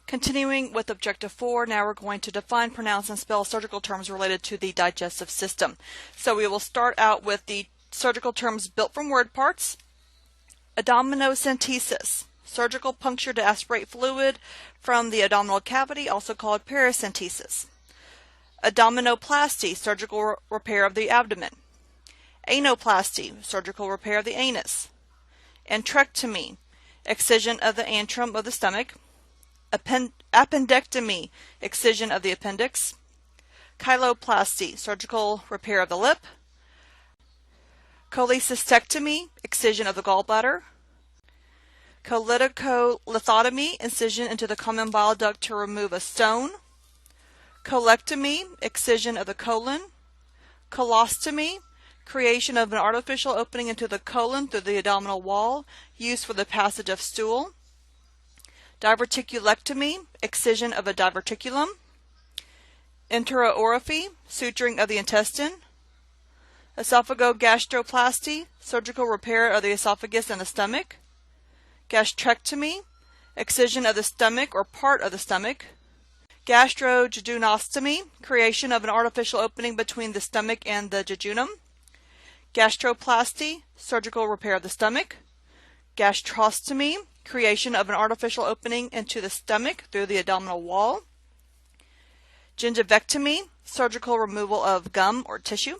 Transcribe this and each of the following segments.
Continuing with Objective 4, now we're going to define, pronounce, and spell surgical terms related to the digestive system. So we will start out with the surgical terms built from word parts. Abdominocentesis, surgical puncture to aspirate fluid from the abdominal cavity, also called paracentesis. Abdominoplasty, surgical repair of the abdomen. Anoplasty, surgical repair of the anus. Antrectomy, excision of the antrum of the stomach. Appendectomy, excision of the appendix. Chyloplasty, surgical repair of the lip. Cholecystectomy, excision of the gallbladder. Cholecystolithotomy, incision into the common bile duct to remove a stone. Colectomy, excision of the colon. Colostomy, creation of an artificial opening into the colon through the abdominal wall, used for the passage of stool. Diverticulectomy, excision of a diverticulum. Enteroorrhaphy, suturing of the intestine. Esophagogastroplasty, surgical repair of the esophagus and the stomach. Gastrectomy, excision of the stomach or part of the stomach. Gastrojejunostomy, creation of an artificial opening between the stomach and the jejunum. Gastroplasty, surgical repair of the stomach. Gastrostomy, creation of an artificial opening into the stomach through the abdominal wall. Gingivectomy, surgical removal of gum or tissue.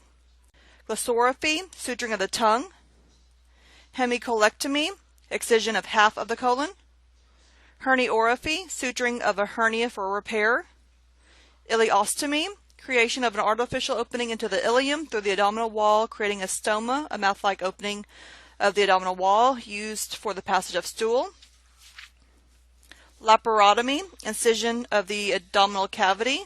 Glossorrhaphy, suturing of the tongue. Hemicolectomy, excision of half of the colon. Herniorrhaphy, suturing of a hernia for repair. Ileostomy, creation of an artificial opening into the ileum through the abdominal wall, creating a stoma, a mouth-like opening of the abdominal wall, used for the passage of stool. Laparotomy, incision of the abdominal cavity.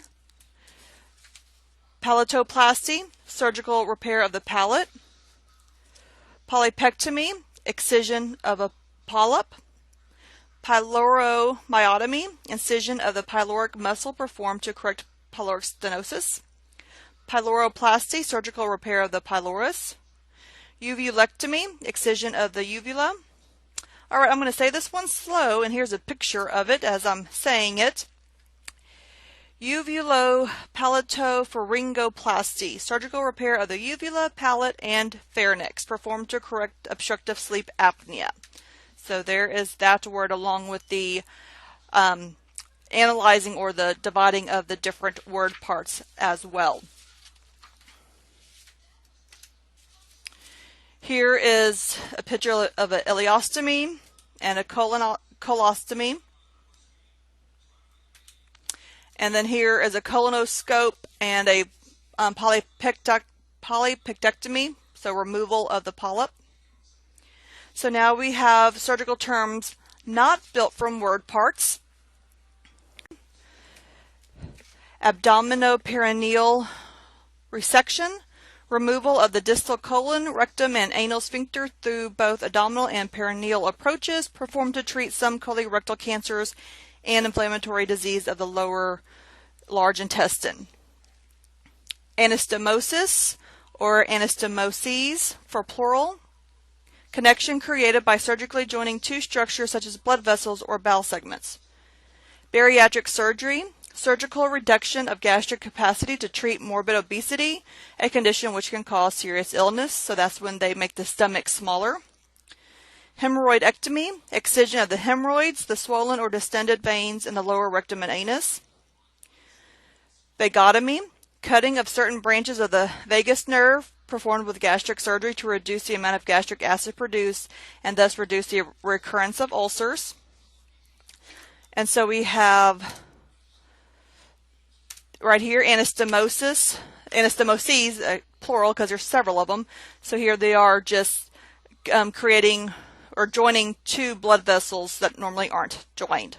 Palatoplasty, surgical repair of the palate. Polypectomy, excision of a polyp. Pyloromyotomy, incision of the pyloric muscle performed to correct pyloric stenosis. Pyloroplasty, surgical repair of the pylorus. Uvulectomy, excision of the uvula. Alright, I'm going to say this one slow, and here's a picture of it as I'm saying it. Uvulopalato-pharyngoplasty, surgical repair of the uvula, palate, and pharynx, performed to correct obstructive sleep apnea. So there is that word, along with the analyzing or the dividing of the different word parts as well. Here is a picture of an ileostomy and a colostomy. And then here is a colonoscope and a polypectectomy, so removal of the polyp. So now we have surgical terms not built from word parts. Abdominoperineal resection, removal of the distal colon, rectum, and anal sphincter through both abdominal and perineal approaches, performed to treat some colorectal cancers and inflammatory disease of the lower large intestine. Anastomosis, or anastomoses for plural, connection created by surgically joining two structures such as blood vessels or bowel segments. Bariatric surgery, surgical reduction of gastric capacity to treat morbid obesity, a condition which can cause serious illness, so that's when they make the stomach smaller. Hemorrhoidectomy, excision of the hemorrhoids, the swollen or distended veins in the lower rectum and anus. Vagotomy, cutting of certain branches of the vagus nerve, performed with gastric surgery to reduce the amount of gastric acid produced and thus reduce the recurrence of ulcers. And so we have right here anastomoses, plural because there's several of them. So here they are just creating or joining two blood vessels that normally aren't joined.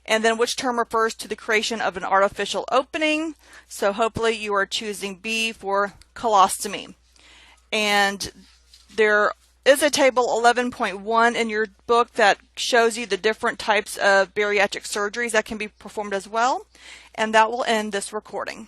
And then which term refers to the creation of an artificial opening? So hopefully you are choosing B for colostomy. And there is a table 11.1 in your book that shows you the different types of bariatric surgeries that can be performed as well. And that will end this recording.